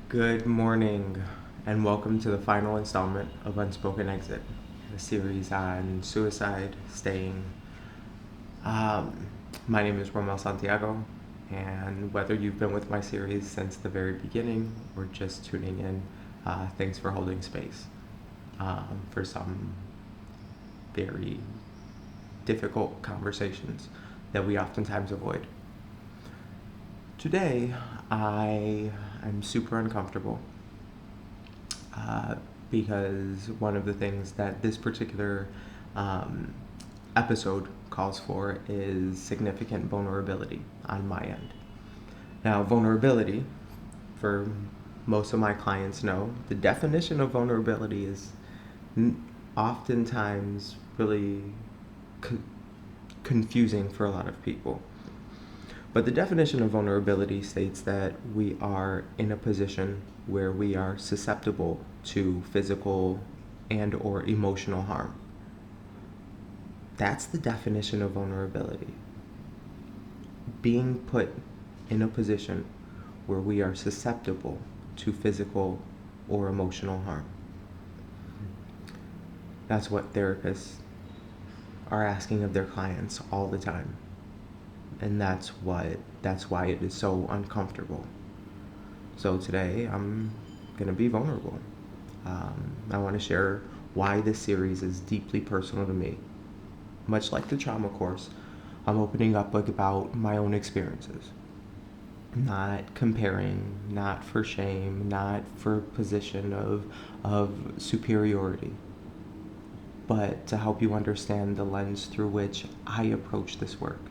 Good morning, and welcome to the final installment of Unspoken Exit, a series on suicide, staying. Um, my name is Romel Santiago, and whether you've been with my series since the very beginning or just tuning in, thanks for holding space for some very difficult conversations that we oftentimes avoid. Today, I am super uncomfortable because one of the things that this particular um, episode calls for is significant vulnerability on my end. Now, vulnerability, for most of my clients know, the definition of vulnerability is oftentimes really confusing for a lot of people. But the definition of vulnerability states that we are in a position where we are susceptible to physical and or emotional harm. That's the definition of vulnerability. Being put in a position where we are susceptible to physical or emotional harm. That's what therapists are asking of their clients all the time. And that's why it is so uncomfortable. So today I'm gonna be vulnerable. I want to share why this series is deeply personal to me. Much like the trauma course, I'm opening up about my own experiences. Not comparing, not for shame, not for position of superiority, but to help you understand the lens through which I approach this work.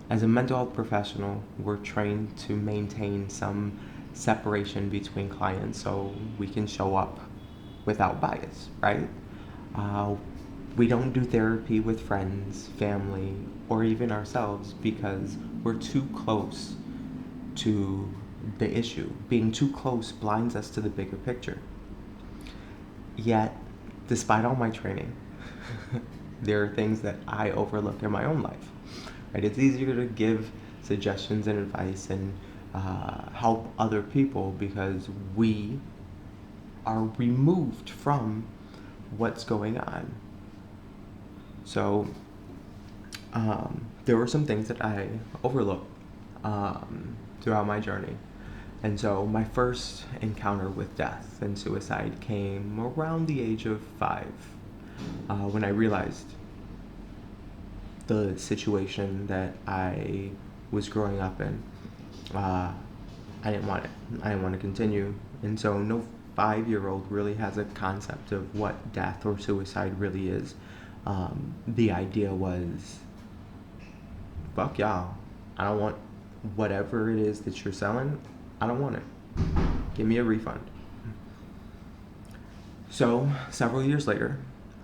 As a mental health professional, we're trained to maintain some separation between clients so we can show up without bias, right? We don't do therapy with friends, family, or even ourselves because we're too close to the issue. Being too close blinds us to the bigger picture. Yet, despite all my training, there are things that I overlook in my own life. Right? It's easier to give suggestions and advice and help other people because we are removed from what's going on. So there were some things that I overlooked throughout my journey. And so my first encounter with death and suicide came around the age of 5 when I realized the situation that I was growing up in. I didn't want it. I didn't want to continue. And so no 5-year-old really has a concept of what death or suicide really is. The idea was, fuck y'all. I don't want whatever it is that you're selling. I don't want it. Give me a refund. So several years later,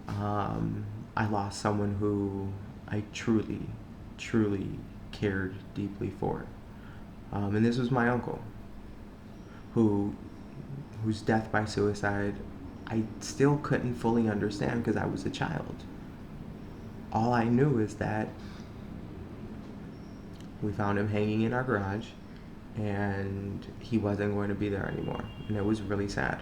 I lost someone who I truly, truly cared deeply for. And this was my uncle, whose death by suicide I still couldn't fully understand because I was a child. All I knew is that we found him hanging in our garage and he wasn't going to be there anymore. And it was really sad.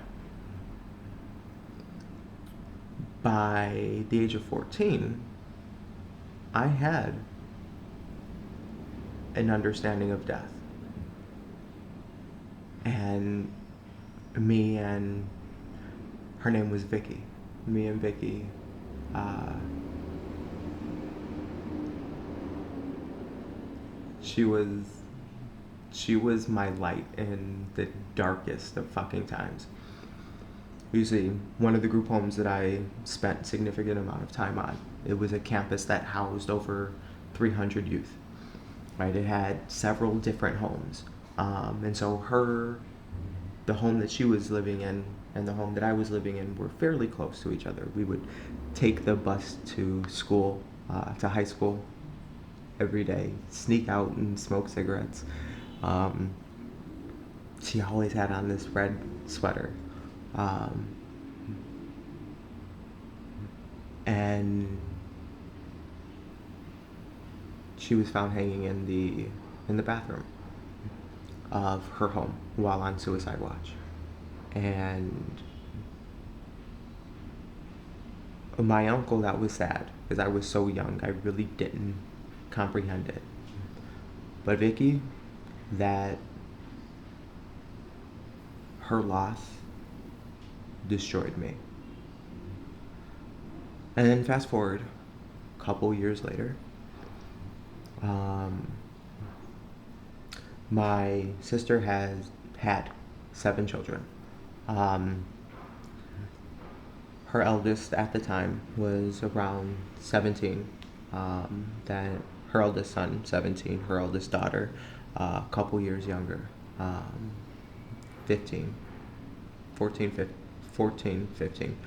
By the age of 14, I had an understanding of death. And me and her name was Vicky. Me and Vicky, she was my light in the darkest of fucking times. Usually, one of the group homes that I spent significant amount of time on, it was a campus that housed over 300 youth. Right, it had several different homes, and so the home that she was living in and the home that I was living in were fairly close to each other. We would take the bus to school, to high school, every day, sneak out and smoke cigarettes. She always had on this red sweater. And she was found hanging in the bathroom. of her home while on suicide watch. And my uncle, that was sad because I was so young. I really didn't comprehend it. But Vicky, that her loss destroyed me. And then fast forward a couple years later, my sister has had 7 children. Her eldest at the time was around 17. Then her eldest son, 17. Her eldest daughter, a couple years younger, 15, 14, 15, 14, 15.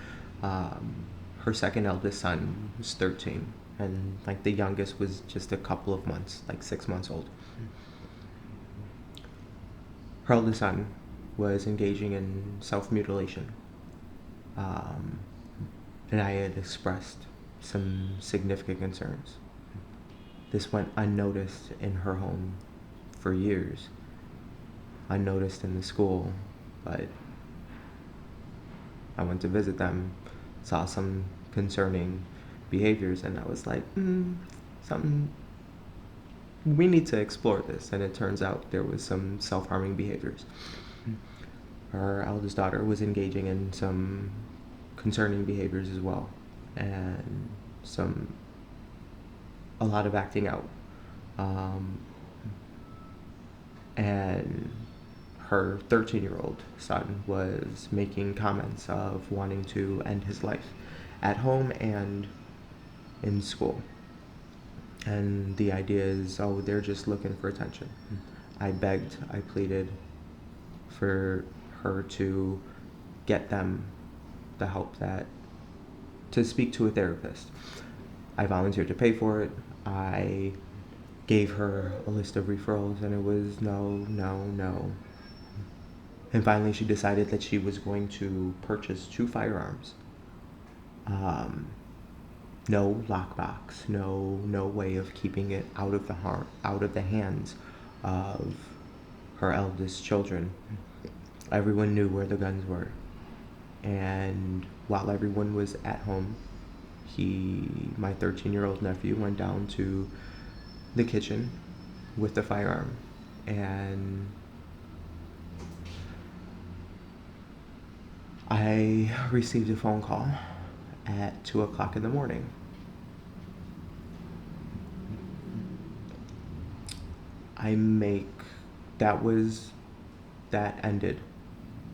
Her second eldest son was 13. And like the youngest was just a couple of months, like 6 months old. Her eldest son was engaging in self-mutilation. And I had expressed some significant concerns. This went unnoticed in her home for years, unnoticed in the school, but I went to visit them, saw some concerning behaviors, and I was like, something, we need to explore this. And it turns out there was some self-harming behaviors. Her eldest daughter was engaging in some concerning behaviors as well, and a lot of acting out. And her 13-year-old son was making comments of wanting to end his life at home and in school. And the idea is, oh, they're just looking for attention. I begged, I pleaded for her to get them the help to speak to a therapist. I volunteered to pay for it. I gave her a list of referrals, and it was no. And finally she decided that she was going to purchase 2 firearms. No lockbox, no way of keeping it out of the hands of her eldest children. Everyone knew where the guns were. And while everyone was at home, my 13-year-old nephew went down to the kitchen with the firearm, and I received a phone call at 2 o'clock in the morning. That ended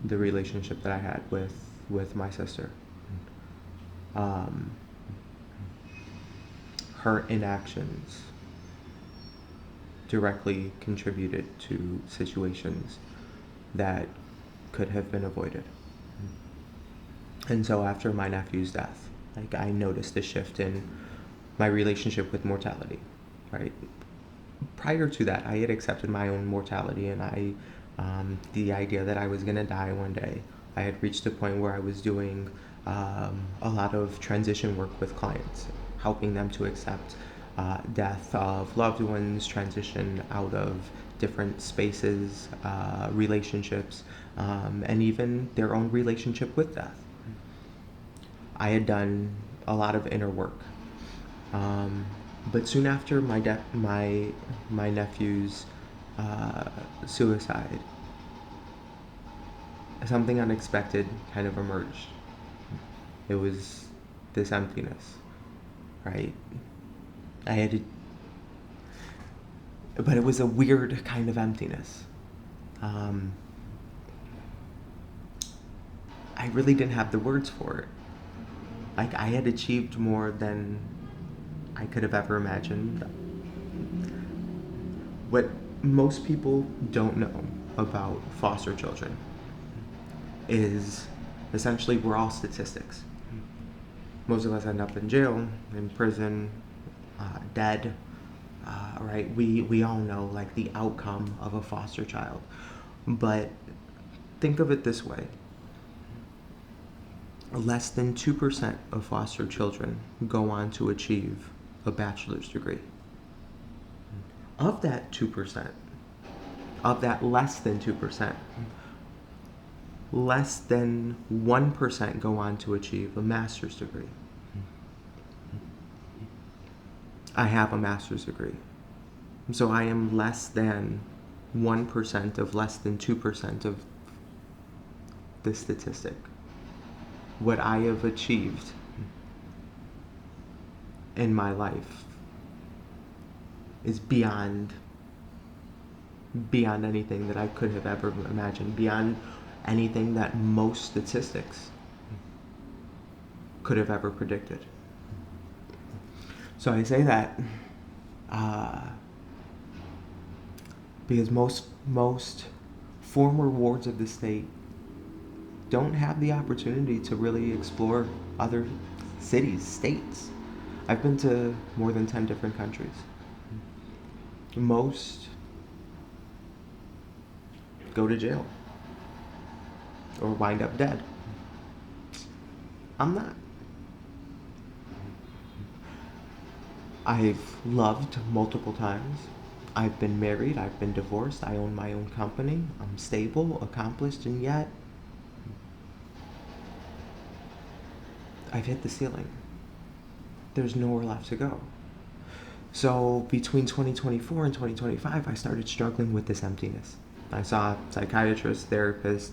the relationship that I had with my sister. Her inactions directly contributed to situations that could have been avoided. And so after my nephew's death, I noticed a shift in my relationship with mortality, right? Prior to that, I had accepted my own mortality, and the idea that I was gonna die one day. I had reached a point where I was doing a lot of transition work with clients, helping them to accept death of loved ones, transition out of different spaces, relationships, and even their own relationship with death. I had done a lot of inner work. But soon after my nephew's suicide, something unexpected kind of emerged. It was this emptiness, right? But it was a weird kind of emptiness. I really didn't have the words for it. I had achieved more than I could have ever imagined. What most people don't know about foster children is essentially we're all statistics. Most of us end up in jail, in prison, dead, right? We all know the outcome of a foster child. But think of it this way. Less than 2% of foster children go on to achieve a bachelor's degree. Of that 2%, Of that less than 2%, less than 1% go on to achieve a master's degree. I have a master's degree. So I am less than 1% of less than 2% of the statistic. What I have achieved in my life is beyond anything that I could have ever imagined, beyond anything that most statistics could have ever predicted. So I say that because most former wards of the state don't have the opportunity to really explore other cities, states. I've been to more than 10 different countries. Most go to jail or wind up dead. I'm not. I've loved multiple times. I've been married, I've been divorced, I own my own company, I'm stable, accomplished, and yet I've hit the ceiling. There's nowhere left to go. So between 2024 and 2025, I started struggling with this emptiness. I saw psychiatrists, therapists,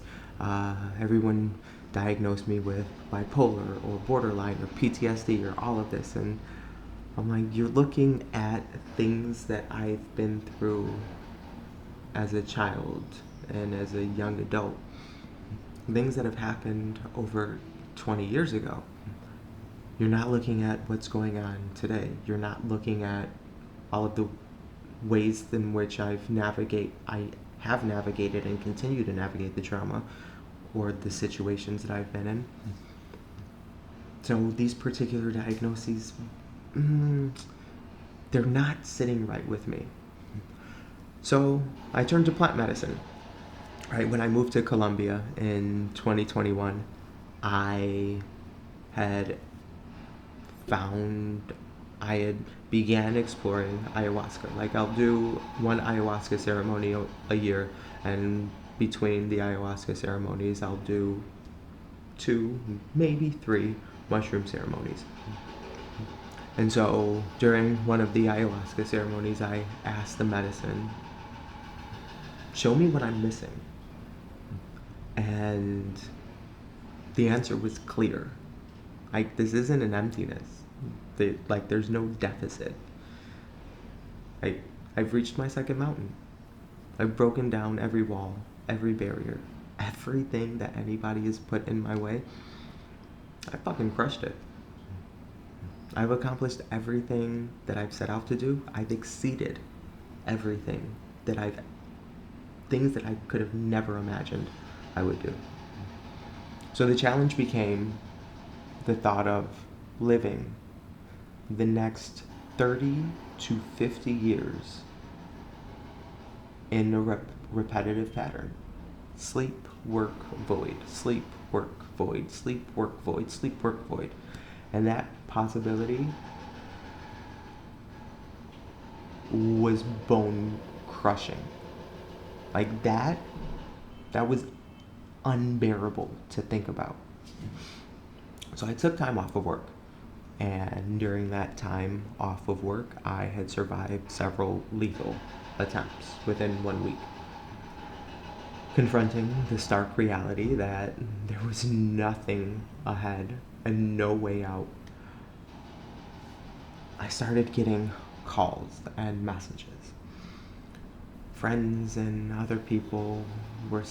everyone diagnosed me with bipolar or borderline or PTSD or all of this. And I'm like, you're looking at things that I've been through as a child and as a young adult. Things that have happened over 20 years ago. You're not looking at what's going on today. You're not looking at all of the ways in which I have navigated and continue to navigate the trauma or the situations that I've been in. So these particular diagnoses, they're not sitting right with me. So I turned to plant medicine. Right, when I moved to Colombia in 2021, I had began exploring ayahuasca. Like, I'll do one ayahuasca ceremony a year, and between the ayahuasca ceremonies, I'll do 2, maybe 3 mushroom ceremonies. And so during one of the ayahuasca ceremonies, I asked the medicine, show me what I'm missing. And the answer was clear. Like, this isn't an emptiness. There's no deficit. I've reached my second mountain. I've broken down every wall, every barrier, everything that anybody has put in my way. I fucking crushed it. I've accomplished everything that I've set out to do. I've exceeded everything things that I could have never imagined I would do. So the challenge became the thought of living the next 30 to 50 years in a repetitive pattern. Sleep, work, void. Sleep, work, void. Sleep, work, void. Sleep, work, void. And that possibility was bone crushing. Like, that was unbearable to think about. So I took time off of work. And during that time off of work, I had survived several lethal attempts within 1 week. Confronting the stark reality that there was nothing ahead and no way out, I started getting calls and messages. Friends and other people were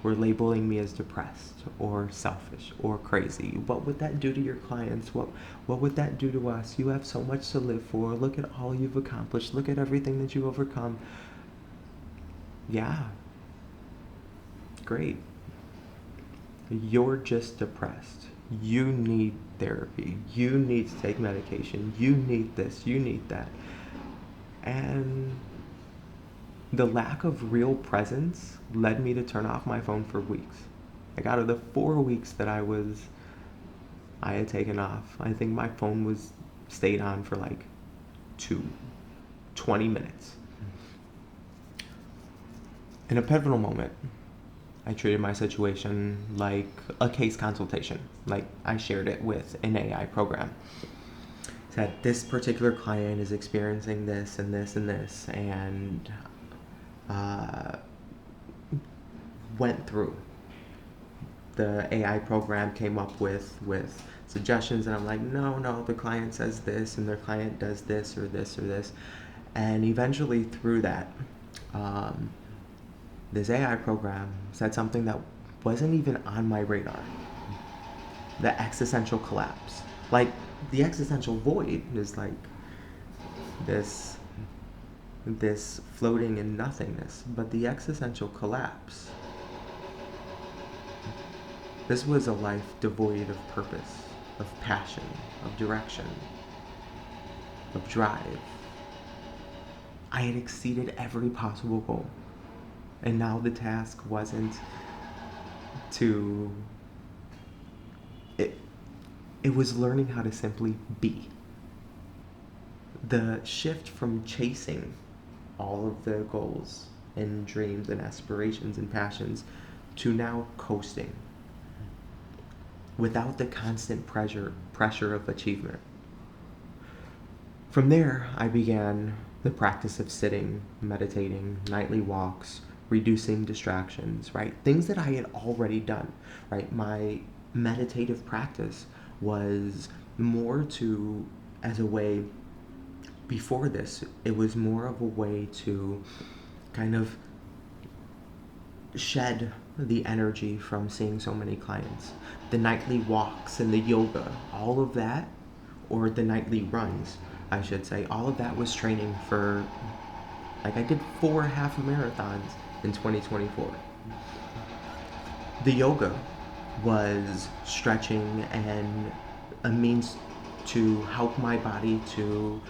labeling me as depressed or selfish or crazy. What would that do to your clients? What would that do to us? You have so much to live for. Look at all you've accomplished. Look at everything that you've overcome. Yeah. Great. You're just depressed. You need therapy. You need to take medication. You need this. You need that. And the lack of real presence led me to turn off my phone for weeks. Like, out of the 4 weeks that I had taken off, I think my phone stayed on for like 20 minutes. In a pivotal moment, I treated my situation like a case consultation, like I shared it with an AI program. Said this particular client is experiencing this and this and this, and uh, went through. The AI program came up with suggestions, and I'm like, no, the client says this, and their client does this or this or this, and eventually through that, um, this AI program said something that wasn't even on my radar. The existential collapse. Like, the existential void is like this floating in nothingness, but the existential collapse, this was a life devoid of purpose, of passion, of direction, of drive. I had exceeded every possible goal, and now the task wasn't to it was learning how to simply be. The shift from chasing all of the goals and dreams and aspirations and passions to now coasting without the constant pressure of achievement. From there, I began the practice of sitting, meditating, nightly walks, reducing distractions, right? Things that I had already done, right? My meditative practice was more to, as a way, before this, it was more of a way to kind of shed the energy from seeing so many clients. The nightly walks and the yoga, all of that, or the nightly runs, I should say, all of that was training for, like, I did 4 half marathons in 2024. The yoga was stretching and a means to help my body to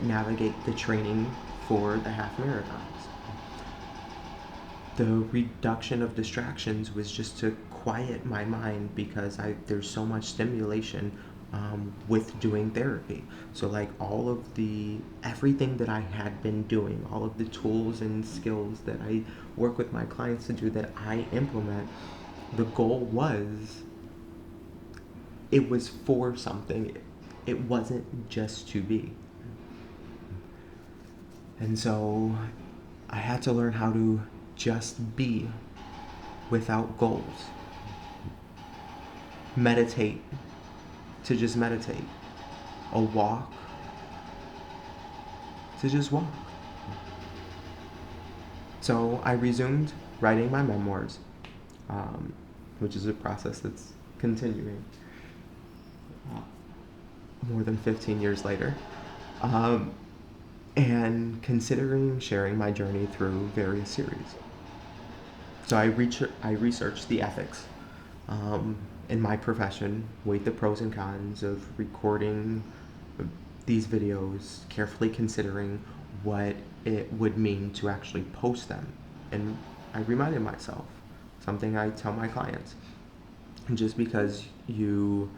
navigate the training for the half marathons. The reduction of distractions was just to quiet my mind because there's so much stimulation with doing therapy. So like everything that I had been doing, all of the tools and skills that I work with my clients to do, that I implement, the goal was, it was for something. It wasn't just to be. And so I had to learn how to just be without goals. Meditate to just meditate. A walk to just walk. So I resumed writing my memoirs, which is a process that's continuing more than 15 years later, and considering sharing my journey through various series. So I researched the ethics in my profession, weighed the pros and cons of recording these videos, carefully considering what it would mean to actually post them. And I reminded myself, something I tell my clients, just because you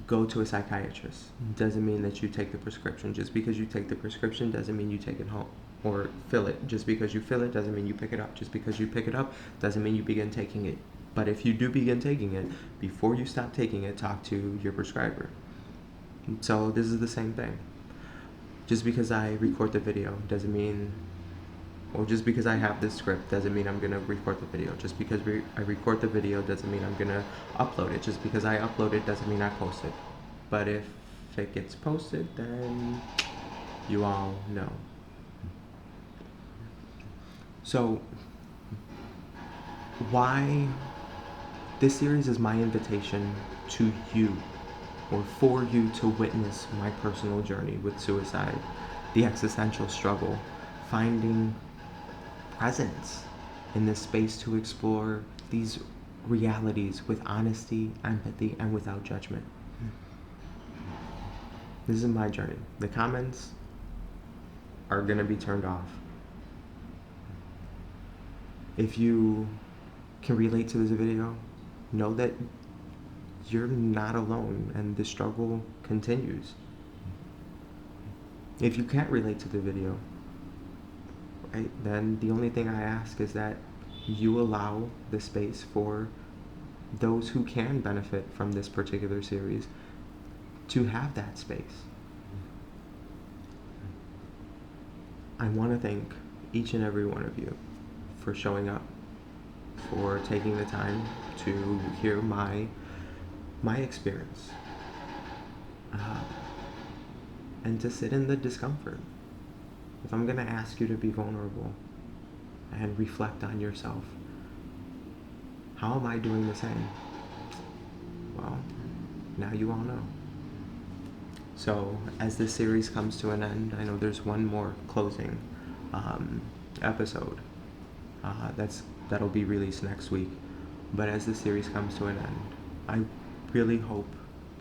go to a psychiatrist doesn't mean that you take the prescription. Just because you take the prescription doesn't mean you take it home or fill it. Just because you fill it doesn't mean you pick it up. Just because you pick it up doesn't mean you begin taking it. But if you do begin taking it, before you stop taking it, talk to your prescriber. So this is the same thing. Just because I record the video doesn't mean, or just because I have this script doesn't mean I'm gonna record the video. Just because I record the video doesn't mean I'm gonna upload it. Just because I upload it doesn't mean I post it. But if it gets posted, then you all know. So why this series is my invitation to you, or for you to witness my personal journey with suicide, the existential struggle, finding presence in this space to explore these realities with honesty, empathy, and without judgment. This is my journey. The comments are gonna be turned off. If you can relate to this video, know that you're not alone and the struggle continues. If you can't relate to the video, right? Then the only thing I ask is that you allow the space for those who can benefit from this particular series to have that space. I want to thank each and every one of you for showing up, for taking the time to hear my experience, uh, and to sit in the discomfort. If I'm gonna ask you to be vulnerable and reflect on yourself, how am I doing the same? Well, now you all know. So as this series comes to an end, I know there's one more closing episode that'll be released next week. But as the series comes to an end, I really hope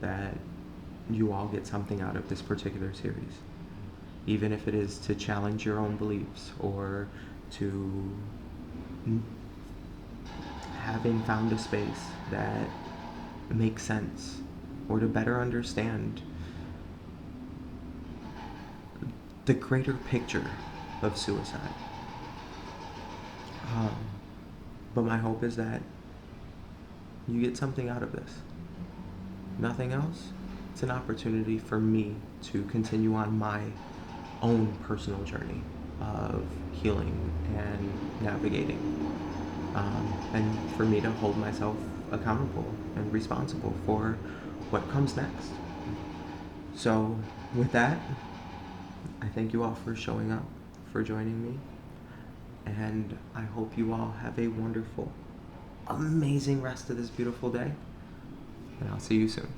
that you all get something out of this particular series, even if it is to challenge your own beliefs or to having found a space that makes sense, or to better understand the greater picture of suicide. Um, but my hope is that you get something out of this. Nothing else. It's an opportunity for me to continue on my own personal journey of healing and navigating, and for me to hold myself accountable and responsible for what comes next. So with that, I thank you all for showing up, for joining me, and I hope you all have a wonderful, amazing rest of this beautiful day, and I'll see you soon.